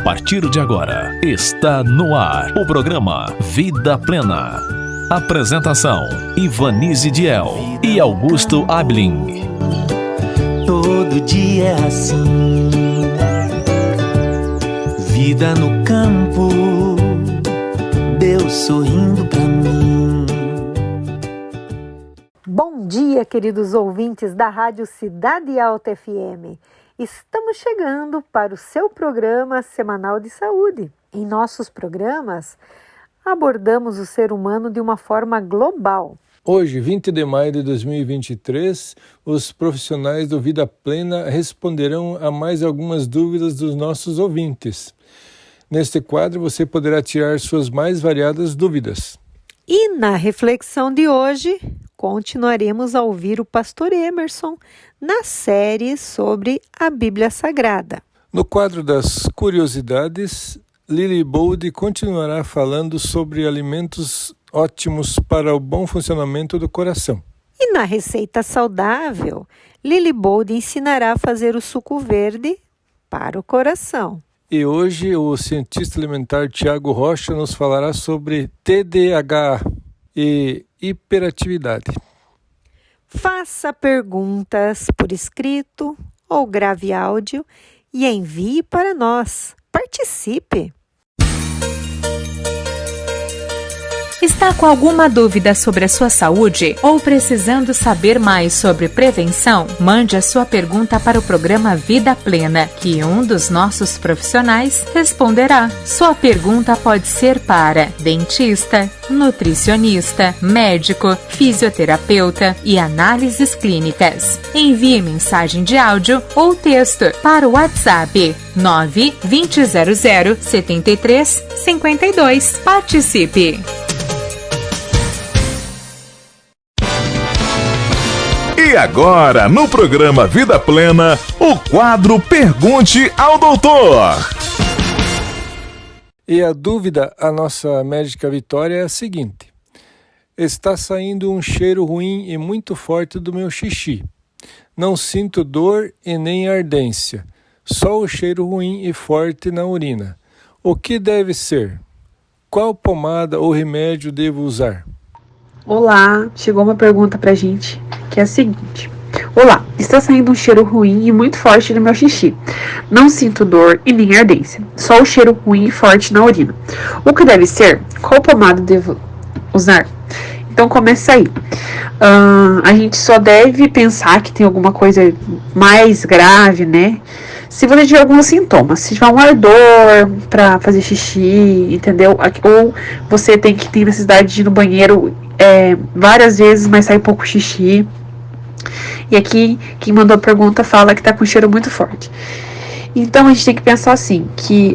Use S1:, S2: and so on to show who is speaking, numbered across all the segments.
S1: partir de agora, está no ar o programa Vida Plena. Apresentação: Ivanise Diel e Augusto Abling.
S2: Todo dia é assim, vida no campo, Deus sorrindo pra mim.
S3: Bom dia, queridos ouvintes da Rádio Cidade Alta FM. Estamos chegando para o seu programa semanal de saúde. Em nossos programas, abordamos o ser humano de uma forma global.
S4: Hoje, 20 de maio de 2023, os profissionais do Vida Plena responderão a mais algumas dúvidas dos nossos ouvintes. Neste quadro, você poderá tirar suas mais variadas dúvidas.
S3: E na reflexão de hoje, continuaremos a ouvir o pastor Emerson na série sobre a Bíblia Sagrada.
S4: No quadro das curiosidades, Lily Bold continuará falando sobre alimentos ótimos para o bom funcionamento do coração.
S3: E na receita saudável, Lily Bold ensinará a fazer o suco verde para o coração.
S4: E hoje o cientista alimentar Tiago Rocha nos falará sobre TDAH e hiperatividade.
S3: Faça perguntas por escrito ou grave áudio e envie para nós. Participe!
S5: Está com alguma dúvida sobre a sua saúde ou precisando saber mais sobre prevenção? Mande a sua pergunta para o programa Vida Plena, que um dos nossos profissionais responderá. Sua pergunta pode ser para dentista, nutricionista, médico, fisioterapeuta e análises clínicas. Envie mensagem de áudio ou texto para o WhatsApp 92000 7352. Participe!
S1: E agora, no programa Vida Plena, o quadro Pergunte ao Doutor.
S4: E a dúvida à nossa médica Vitória é a seguinte: está saindo um cheiro ruim e muito forte do meu xixi. Não sinto dor e nem ardência, só o cheiro ruim e forte na urina. O que deve ser? Qual pomada ou remédio devo usar?
S6: Olá, chegou uma pergunta pra gente, que é a seguinte: olá, está saindo um cheiro ruim e muito forte no meu xixi. Não sinto dor e nem ardência, só o cheiro ruim e forte na urina. O que deve ser? Qual pomada devo usar? Então começa aí. A gente só deve pensar que tem alguma coisa mais grave, né? Se você tiver alguns sintomas, se tiver um ardor para fazer xixi, entendeu? Ou você tem necessidade de ir no banheiro várias vezes, mas sai pouco xixi. E aqui, quem mandou a pergunta fala que tá com cheiro muito forte. Então, a gente tem que pensar assim, que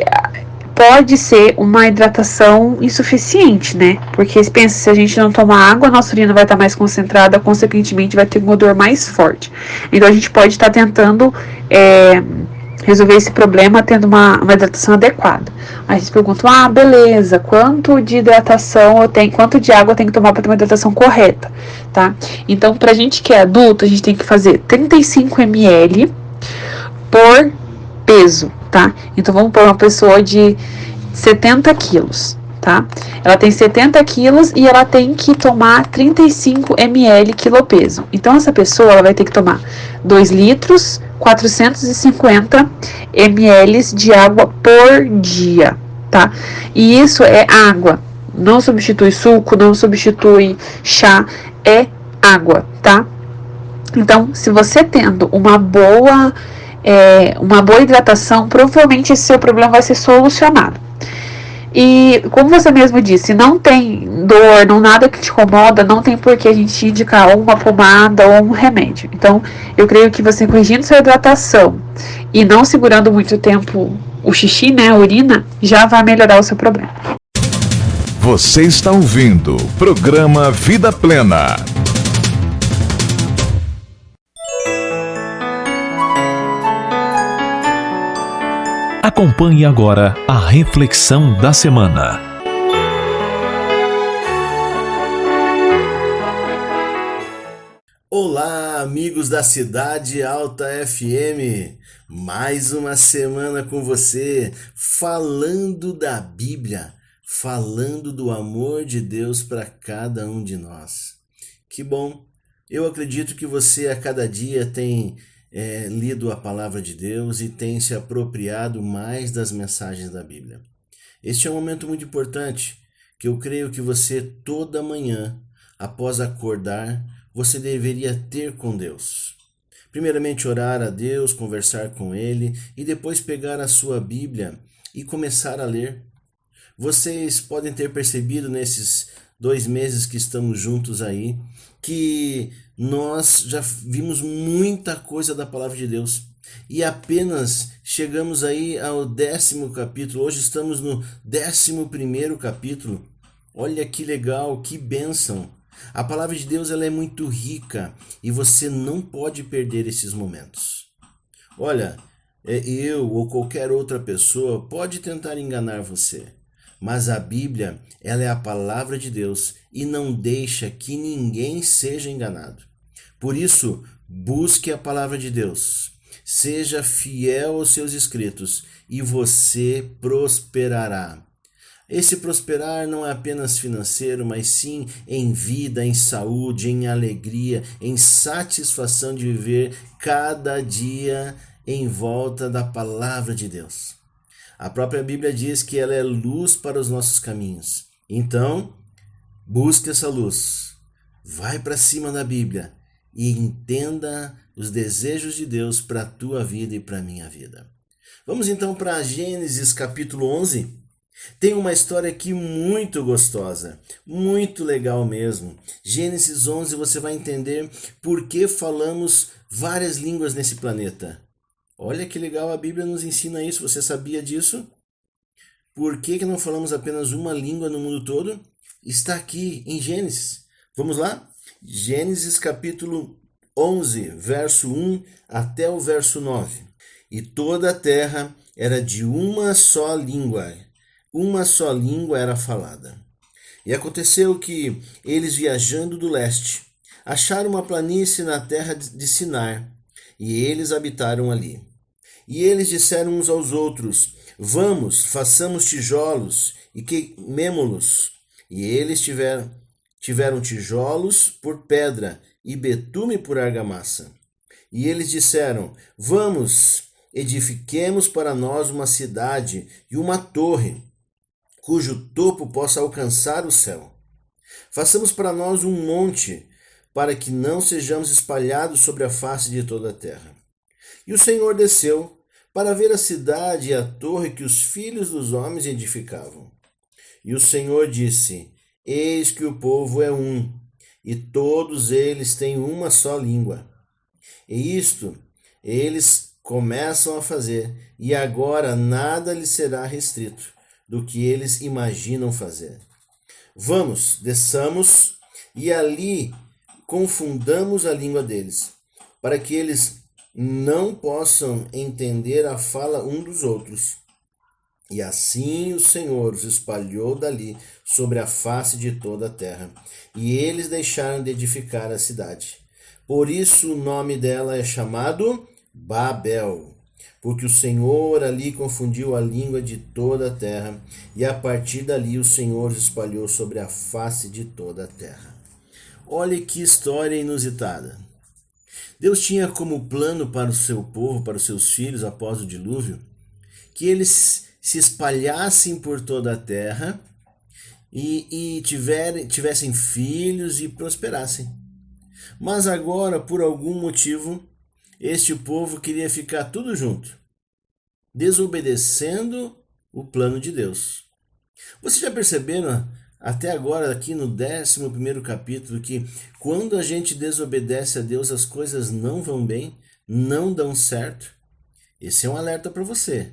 S6: pode ser uma hidratação insuficiente, né? Porque pensa, se a gente não tomar água, a nossa urina vai estar mais concentrada, consequentemente vai ter um odor mais forte. Então, a gente pode estar tentando resolver esse problema tendo uma hidratação adequada. Aí a gente pergunta, beleza, quanto de hidratação eu tenho, quanto de água eu tenho que tomar para ter uma hidratação correta, tá? Então, pra gente que é adulto, a gente tem que fazer 35 ml por peso, tá? Então, vamos pôr uma pessoa de 70 quilos, tá? Ela tem 70 quilos e ela tem que tomar 35 ml quilopeso. Então, essa pessoa, ela vai ter que tomar 2 litros, 450 ml de água por dia, tá? E isso é água, não substitui suco, não substitui chá, é água, tá? Então, se você tendo uma boa hidratação, provavelmente esse seu problema vai ser solucionado. E como você mesmo disse, não tem dor, não nada que te incomoda, não tem por que a gente indicar ou uma pomada ou um remédio. Então, eu creio que você corrigindo sua hidratação e não segurando muito tempo o xixi, né, a urina, já vai melhorar o seu problema.
S1: Você está ouvindo o programa Vida Plena. Acompanhe agora a reflexão da semana.
S7: Olá, amigos da Cidade Alta FM! Mais uma semana com você, falando da Bíblia, falando do amor de Deus para cada um de nós. Que bom! Eu acredito que você a cada dia tem lido a palavra de Deus e tem se apropriado mais das mensagens da Bíblia. Este é um momento muito importante, que eu creio que você toda manhã, após acordar, você deveria ter com Deus. Primeiramente orar a Deus, conversar com Ele e depois pegar a sua Bíblia e começar a ler. Vocês podem ter percebido nesses 2 meses que estamos juntos aí, que nós já vimos muita coisa da palavra de Deus. E apenas chegamos aí ao 10º capítulo, hoje estamos no 11º capítulo. Olha que legal, que bênção! A palavra de Deus ela é muito rica e você não pode perder esses momentos. Olha, eu ou qualquer outra pessoa pode tentar enganar você, mas a Bíblia ela é a palavra de Deus e não deixa que ninguém seja enganado. Por isso, busque a palavra de Deus, seja fiel aos seus escritos e você prosperará. Esse prosperar não é apenas financeiro, mas sim em vida, em saúde, em alegria, em satisfação de viver cada dia em volta da palavra de Deus. A própria Bíblia diz que ela é luz para os nossos caminhos. Então, busque essa luz. Vai para cima da Bíblia e entenda os desejos de Deus para a tua vida e para a minha vida. Vamos então para Gênesis capítulo 11. Tem uma história aqui muito gostosa, muito legal mesmo. Gênesis 11 você vai entender por que falamos várias línguas nesse planeta. Olha que legal, a Bíblia nos ensina isso, você sabia disso? Por que não falamos apenas uma língua no mundo todo? Está aqui em Gênesis. Vamos lá? Gênesis capítulo 11, verso 1 até o verso 9. E toda a terra era de uma só língua era falada. E aconteceu que eles, viajando do leste, acharam uma planície na terra de Sinar, e eles habitaram ali. E eles disseram uns aos outros: Vamos, façamos tijolos e queimemo-los. E eles tiveram tijolos por pedra e betume por argamassa. E eles disseram: Vamos, edifiquemos para nós uma cidade e uma torre, cujo topo possa alcançar o céu. Façamos para nós um monte, para que não sejamos espalhados sobre a face de toda a terra. E o Senhor desceu para ver a cidade e a torre que os filhos dos homens edificavam. E o Senhor disse: Eis que o povo é um, e todos eles têm uma só língua. E isto eles começam a fazer, e agora nada lhes será restrito do que eles imaginam fazer. Vamos, desçamos e ali confundamos a língua deles, para que eles não possam entender a fala um dos outros. E assim o Senhor os espalhou dali sobre a face de toda a terra, e eles deixaram de edificar a cidade. Por isso o nome dela é chamado Babel, porque o Senhor ali confundiu a língua de toda a terra, e a partir dali o Senhor os espalhou sobre a face de toda a terra. Olha que história inusitada. Deus tinha como plano para o seu povo, para os seus filhos após o dilúvio, que eles se espalhassem por toda a terra e tivessem filhos e prosperassem. Mas agora, por algum motivo, este povo queria ficar tudo junto, desobedecendo o plano de Deus. Vocês já perceberam até agora, aqui no 11º capítulo, que quando a gente desobedece a Deus, as coisas não vão bem, não dão certo? Esse é um alerta para você.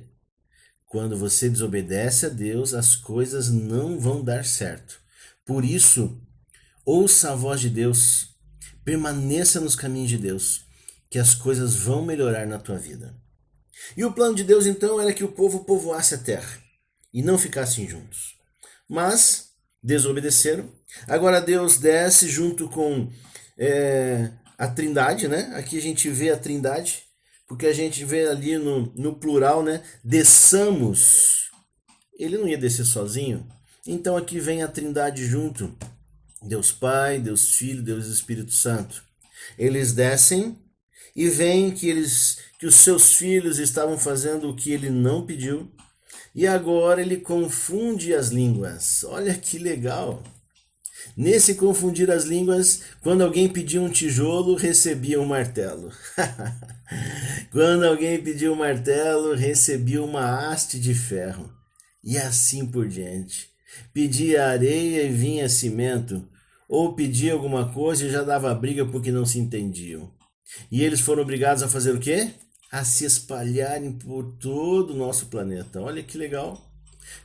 S7: Quando você desobedece a Deus, as coisas não vão dar certo. Por isso, ouça a voz de Deus, permaneça nos caminhos de Deus, que as coisas vão melhorar na tua vida. E o plano de Deus, então, era que o povo povoasse a terra e não ficassem juntos. Mas desobedeceram. Agora Deus desce junto com a Trindade, né? Aqui a gente vê a Trindade, porque a gente vê ali no plural, né? Desçamos. Ele não ia descer sozinho. Então aqui vem a Trindade junto. Deus Pai, Deus Filho, Deus Espírito Santo. Eles descem e veem que os seus filhos estavam fazendo o que ele não pediu. E agora ele confunde as línguas. Olha que legal. Nesse confundir as línguas, quando alguém pedia um tijolo, recebia um martelo. Quando alguém pedia um martelo, recebia uma haste de ferro. E assim por diante. Pedia areia e vinha cimento, ou pedia alguma coisa e já dava briga porque não se entendiam. E eles foram obrigados a fazer o quê? A se espalharem por todo o nosso planeta. Olha que legal.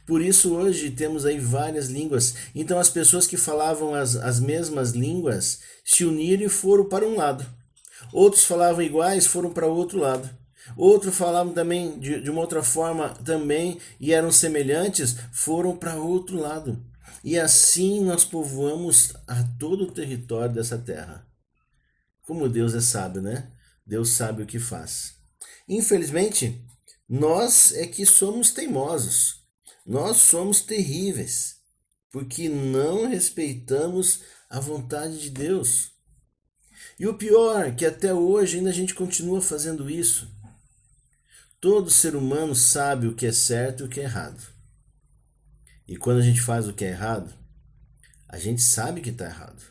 S7: Por isso hoje temos aí várias línguas. Então as pessoas que falavam as mesmas línguas se uniram e foram para um lado. Outros falavam iguais, foram para o outro lado. Outros falavam também de uma outra forma também e eram semelhantes, foram para outro lado. E assim nós povoamos a todo o território dessa terra. Como Deus é sábio, né? Deus sabe o que faz. Infelizmente, nós é que somos teimosos. Nós somos terríveis, porque não respeitamos a vontade de Deus. E o pior é que até hoje ainda a gente continua fazendo isso. Todo ser humano sabe o que é certo e o que é errado. E quando a gente faz o que é errado, a gente sabe que está errado.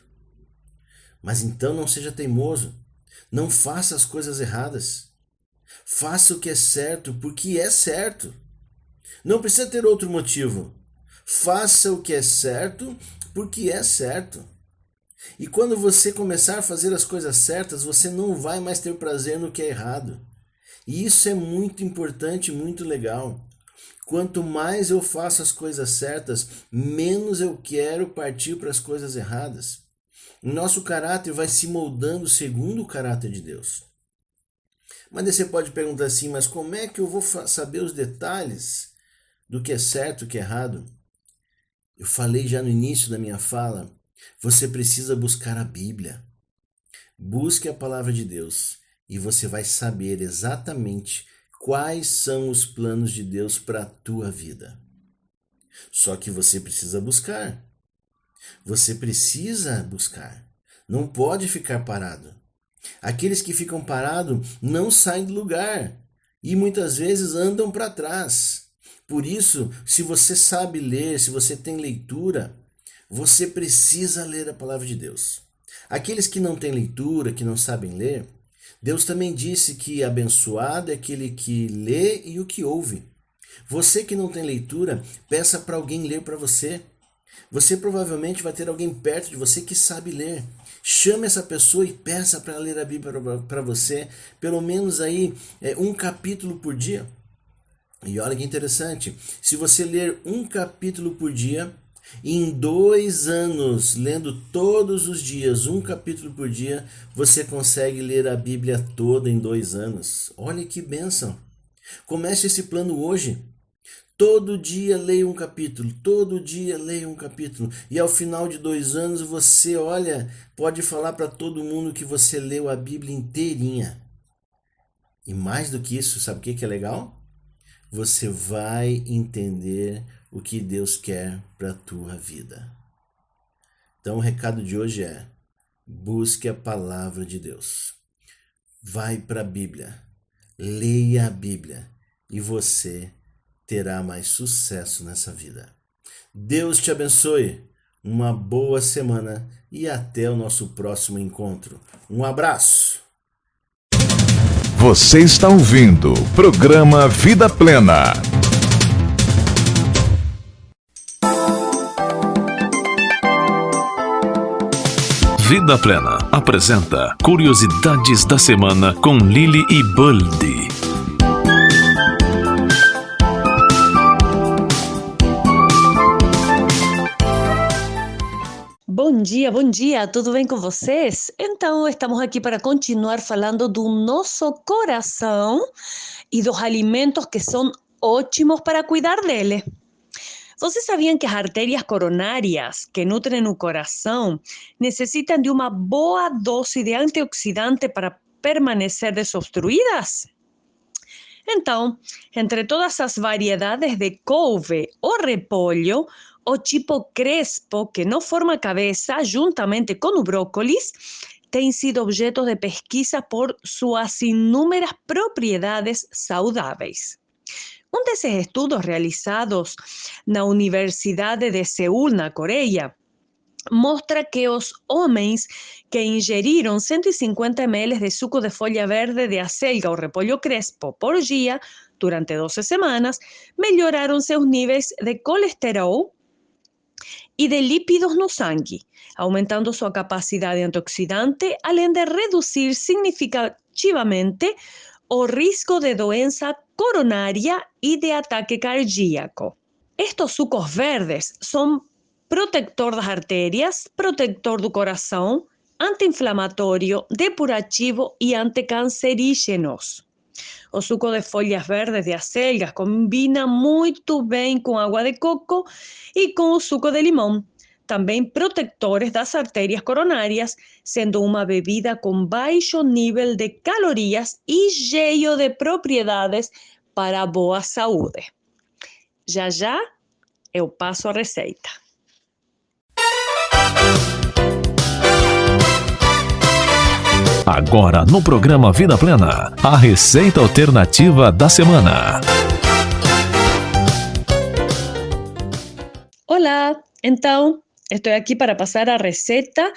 S7: Mas então não seja teimoso. Não faça as coisas erradas. Faça o que é certo porque é certo. Não precisa ter outro motivo. Faça o que é certo porque é certo. E quando você começar a fazer as coisas certas, você não vai mais ter prazer no que é errado. E isso é muito importante, muito legal. Quanto mais eu faço as coisas certas, menos eu quero partir para as coisas erradas. O nosso caráter vai se moldando segundo o caráter de Deus. Mas você pode perguntar assim, mas como é que eu vou saber os detalhes do que é certo e o que é errado? Eu falei já no início da minha fala, você precisa buscar a Bíblia. Busque a palavra de Deus. E você vai saber exatamente quais são os planos de Deus para a tua vida. Só que você precisa buscar. Você precisa buscar. Não pode ficar parado. Aqueles que ficam parados não saem do lugar e muitas vezes andam para trás. Por isso, se você sabe ler, se você tem leitura, você precisa ler a palavra de Deus. Aqueles que não têm leitura, que não sabem ler, Deus também disse que abençoado é aquele que lê e o que ouve. Você que não tem leitura, peça para alguém ler para você. Você provavelmente vai ter alguém perto de você que sabe ler. Chame essa pessoa e peça para ler a Bíblia para você, pelo menos aí um capítulo por dia. E olha que interessante, se você ler um capítulo por dia, em 2 anos, lendo todos os dias, um capítulo por dia, você consegue ler a Bíblia toda em 2 anos. Olha que bênção! Comece esse plano hoje. Todo dia leia um capítulo, todo dia leia um capítulo. E ao final de 2 anos você, pode falar para todo mundo que você leu a Bíblia inteirinha. E mais do que isso, sabe o que é legal? Você vai entender o que Deus quer para a tua vida. Então o recado de hoje é: busque a palavra de Deus. Vai para a Bíblia, leia a Bíblia e você terá mais sucesso nessa vida. Deus te abençoe, uma boa semana e até o nosso próximo encontro. Um abraço!
S1: Você está ouvindo o programa Vida Plena. Vida Plena apresenta Curiosidades da Semana com Lily e Buldy.
S8: Bom dia, tudo bem com vocês? Então, estamos aqui para continuar falando do nosso coração e dos alimentos que são ótimos para cuidar dele. Vocês sabiam que as artérias coronárias que nutrem o coração necessitam de uma boa dose de antioxidante para permanecer desobstruídas? Então, entre todas as variedades de couve ou repolho, o tipo crespo, que não forma cabeça, juntamente com o brócolis, tem sido objeto de pesquisa por suas inúmeras propriedades saudáveis. Um desses estudos realizados na Universidade de Seul, na Coreia, mostra que os homens que ingeriram 150 ml de suco de folha verde de acelga ou repolho crespo por dia durante 12 semanas melhoraram seus níveis de colesterol e de lípidos no sangue, aumentando sua capacidade antioxidante, além de reduzir significativamente o risco de doença coronária e de ataque cardíaco. Estos sucos verdes são protector das artérias, protector do coração, anti-inflamatório, depurativo e anticancerígenos. O suco de folhas verdes de acelgas combina muito bem com água de coco e com o suco de limão, também protetores das artérias coronárias, sendo uma bebida com baixo nível de calorias e cheio de propriedades para a boa saúde. Já já eu passo a receita.
S1: Agora no programa Vida Plena, a receita alternativa da semana.
S8: Olá, então estou aqui para passar a receita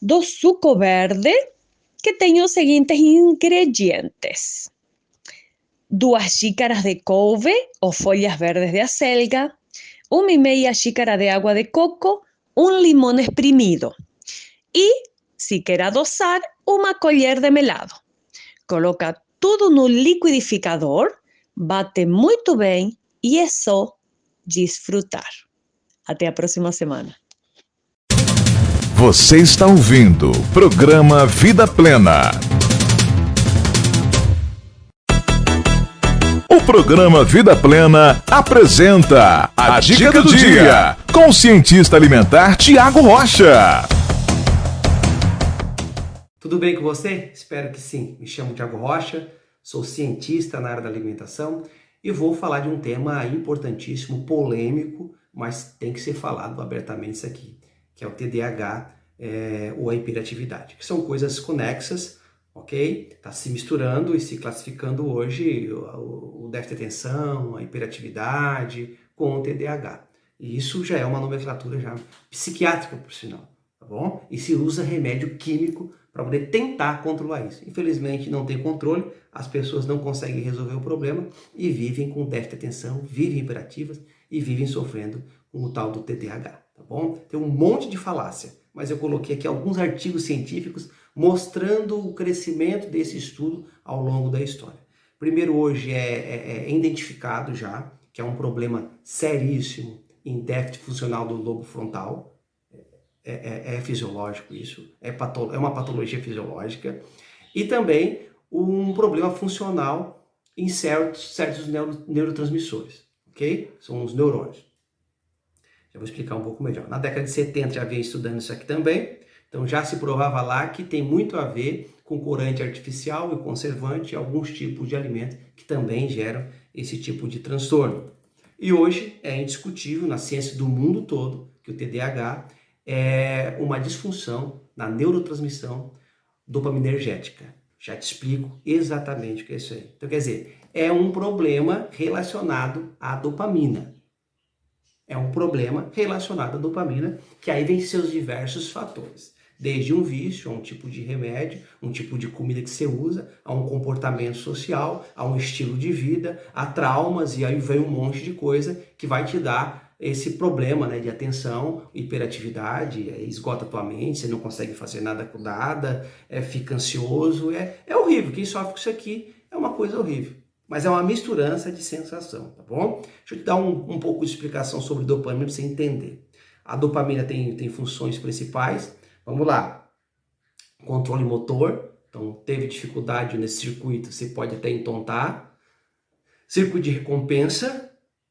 S8: do suco verde, que tem os seguintes ingredientes: 2 xícaras de couve ou folhas verdes de acelga, 1,5 xícara de água de coco, 1 limão espremido e, se quer adoçar, 1 colher de melado. Coloca tudo no liquidificador, bate muito bem e é só desfrutar. Até a próxima semana.
S9: Você está ouvindo o programa Vida Plena. O programa Vida Plena apresenta a Dica do Dia com o cientista alimentar Tiago Rocha.
S10: Tudo bem com você? Espero que sim. Me chamo Tiago Rocha, sou cientista na área da alimentação e vou falar de um tema importantíssimo, polêmico, mas tem que ser falado abertamente isso aqui, que é o TDAH ou a hiperatividade, que são coisas conexas, ok? Está se misturando e se classificando hoje o déficit de atenção, a hiperatividade com o TDAH. E isso já é uma nomenclatura já psiquiátrica, por sinal, tá bom? E se usa remédio químico para poder tentar controlar isso. Infelizmente não tem controle, as pessoas não conseguem resolver o problema e vivem com déficit de atenção, vivem hiperativas e vivem sofrendo com o tal do TDAH, tá bom? Tem um monte de falácia, mas eu coloquei aqui alguns artigos científicos mostrando o crescimento desse estudo ao longo da história. Primeiro, hoje é identificado já que é um problema seríssimo em déficit funcional do lobo frontal. É fisiológico isso, é uma patologia fisiológica, e também um problema funcional em certos neurotransmissores, ok? São os neurônios. Já vou explicar um pouco melhor. Na década de 70 já vinha estudando isso aqui também, então já se provava lá que tem muito a ver com corante artificial e conservante e alguns tipos de alimentos que também geram esse tipo de transtorno. E hoje é indiscutível na ciência do mundo todo que o TDAH é uma disfunção na neurotransmissão dopaminergética. Já te explico exatamente o que é isso aí. Então, quer dizer, é um problema relacionado à dopamina. É um problema relacionado à dopamina, que aí vem seus diversos fatores. Desde um vício, a um tipo de remédio, um tipo de comida que você usa, a um comportamento social, a um estilo de vida, a traumas, e aí vem um monte de coisa que vai te dar esse problema, né, de atenção, hiperatividade, esgota a tua mente, você não consegue fazer nada com nada, fica ansioso, é horrível. Quem sofre com isso aqui é uma coisa horrível, mas é uma misturança de sensação, tá bom? Deixa eu te dar um pouco de explicação sobre dopamina para você entender. A dopamina tem funções principais, vamos lá. Controle motor, então teve dificuldade nesse circuito, você pode até entontar. Circuito de recompensa,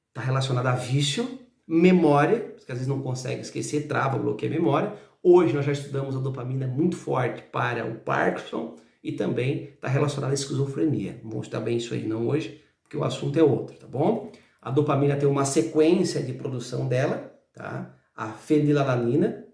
S10: está relacionado a vício. memória, porque às vezes não consegue esquecer, trava, bloqueia a memória. Hoje nós já estudamos a dopamina muito forte para o Parkinson e também está relacionada à esquizofrenia. Não vamos estudar bem isso aí não hoje, porque o assunto é outro, tá bom? A dopamina tem uma sequência de produção dela, tá? A fenilalanina,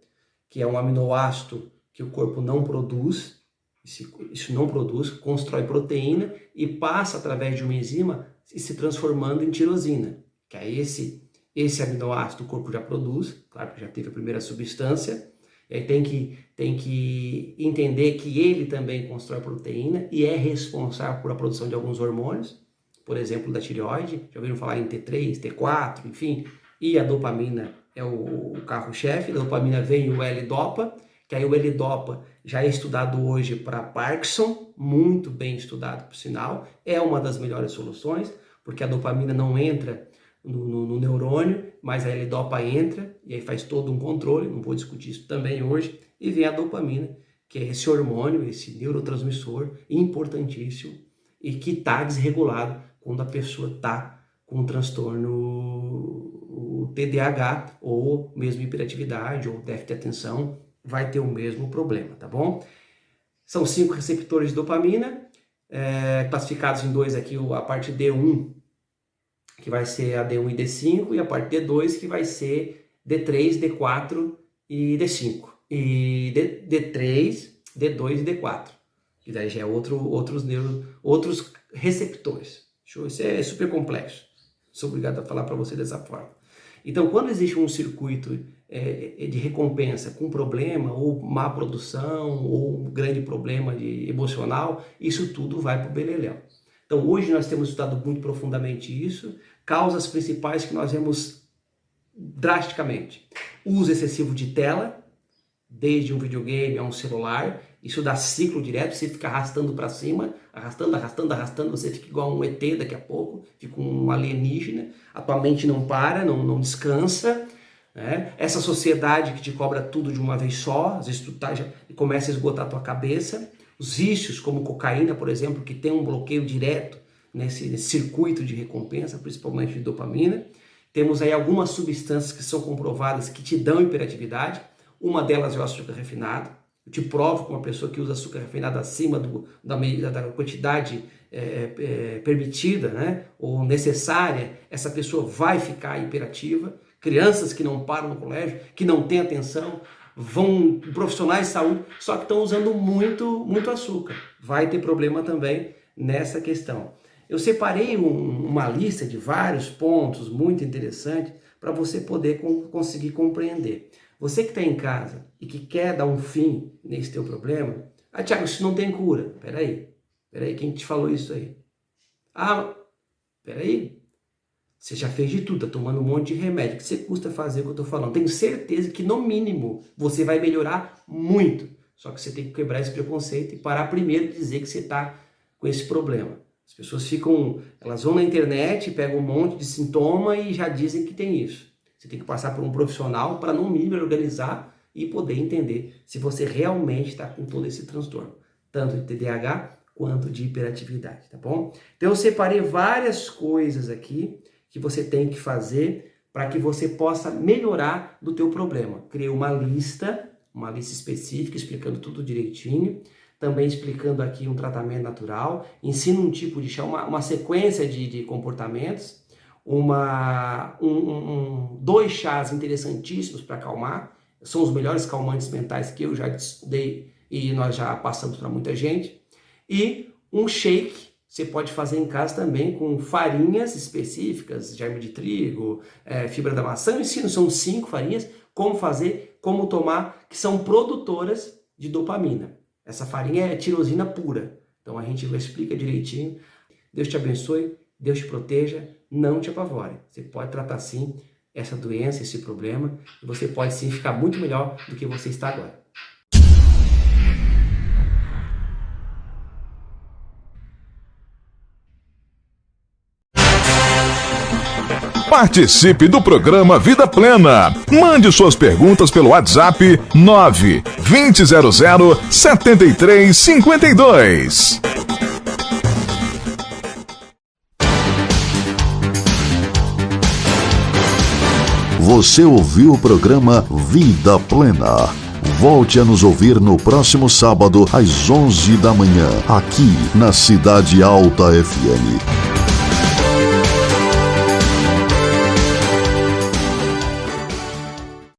S10: que é um aminoácido que o corpo não produz, isso não produz, constrói proteína e passa através de uma enzima e se transformando em tirosina, que é esse aminoácido o corpo já produz, claro que já teve a primeira substância, e aí tem que entender que ele também constrói proteína e é responsável por a produção de alguns hormônios, por exemplo, da tireoide, já ouviram falar em T3, T4, enfim, e a dopamina é o carro-chefe. Da dopamina vem o L-Dopa, que aí o L-Dopa já é estudado hoje para Parkinson, muito bem estudado por sinal, é uma das melhores soluções, porque a dopamina não entra no neurônio, mas a L-Dopa entra e aí faz todo um controle, não vou discutir isso também hoje, e vem a dopamina, que é esse hormônio, esse neurotransmissor importantíssimo e que está desregulado quando a pessoa está com um transtorno, o TDAH, ou mesmo hiperatividade, ou déficit de atenção, vai ter o mesmo problema, tá bom? São 5 receptores de dopamina, classificados em 2 aqui, a parte D1, que vai ser a D1 e D5, e a parte D2, que vai ser D3, D4 e D5. E D3, D2 e D4. Que daí já é outros receptores. Isso é super complexo. Sou obrigado a falar para você dessa forma. Então, quando existe um circuito de recompensa com problema, ou má produção, ou um grande problema emocional, isso tudo vai para o beleléu. Então, hoje nós temos estudado muito profundamente isso, causas principais que nós vemos drasticamente. Uso excessivo de tela, desde um videogame a um celular, isso dá ciclo direto, você fica arrastando para cima, arrastando, você fica igual um ET daqui a pouco, fica um alienígena, a tua mente não para, não descansa, né? Essa sociedade que te cobra tudo de uma vez só, às vezes tu começa a esgotar a tua cabeça. Os vícios, como cocaína, por exemplo, que tem um bloqueio direto nesse circuito de recompensa, principalmente de dopamina. Temos aí algumas substâncias que são comprovadas que te dão hiperatividade. Uma delas é o açúcar refinado. Eu te provo que uma pessoa que usa açúcar refinado acima da quantidade permitida, né, ou necessária, essa pessoa vai ficar hiperativa. Crianças que não param no colégio, que não têm atenção, profissionais de saúde, só que estão usando muito açúcar. Vai ter problema também nessa questão. Eu separei uma lista de vários pontos muito interessantes para você poder conseguir compreender. Você que está em casa e que quer dar um fim nesse teu problema, Tiago, isso não tem cura. Peraí, quem te falou isso aí? Peraí. Você já fez de tudo, está tomando um monte de remédio. O que você custa fazer o que eu estou falando? Tenho certeza que, no mínimo, você vai melhorar muito. Só que você tem que quebrar esse preconceito e parar primeiro de dizer que você está com esse problema. As pessoas elas vão na internet, pegam um monte de sintoma e já dizem que tem isso. Você tem que passar por um profissional para, no mínimo, organizar e poder entender se você realmente está com todo esse transtorno. Tanto de TDAH quanto de hiperatividade, tá bom? Então, eu separei várias coisas aqui que você tem que fazer para que você possa melhorar do teu problema. Criei uma lista específica, explicando tudo direitinho, também explicando aqui um tratamento natural, ensino um tipo de chá, uma sequência de comportamentos, 2 chás interessantíssimos para acalmar, são os melhores calmantes mentais que eu já estudei e nós já passamos para muita gente, e um shake. Você pode fazer em casa também com farinhas específicas, germe de trigo, fibra da maçã. Eu ensino, são 5 farinhas, como fazer, como tomar, que são produtoras de dopamina. Essa farinha é tirosina pura. Então a gente explica direitinho. Deus te abençoe, Deus te proteja, não te apavore. Você pode tratar sim essa doença, esse problema, e você pode sim ficar muito melhor do que você está agora.
S9: Participe do programa Vida Plena. Mande suas perguntas pelo WhatsApp 9-2000-7352.
S11: Você ouviu o programa Vida Plena. Volte a nos ouvir no próximo sábado às 11 da manhã, aqui na Cidade Alta FM.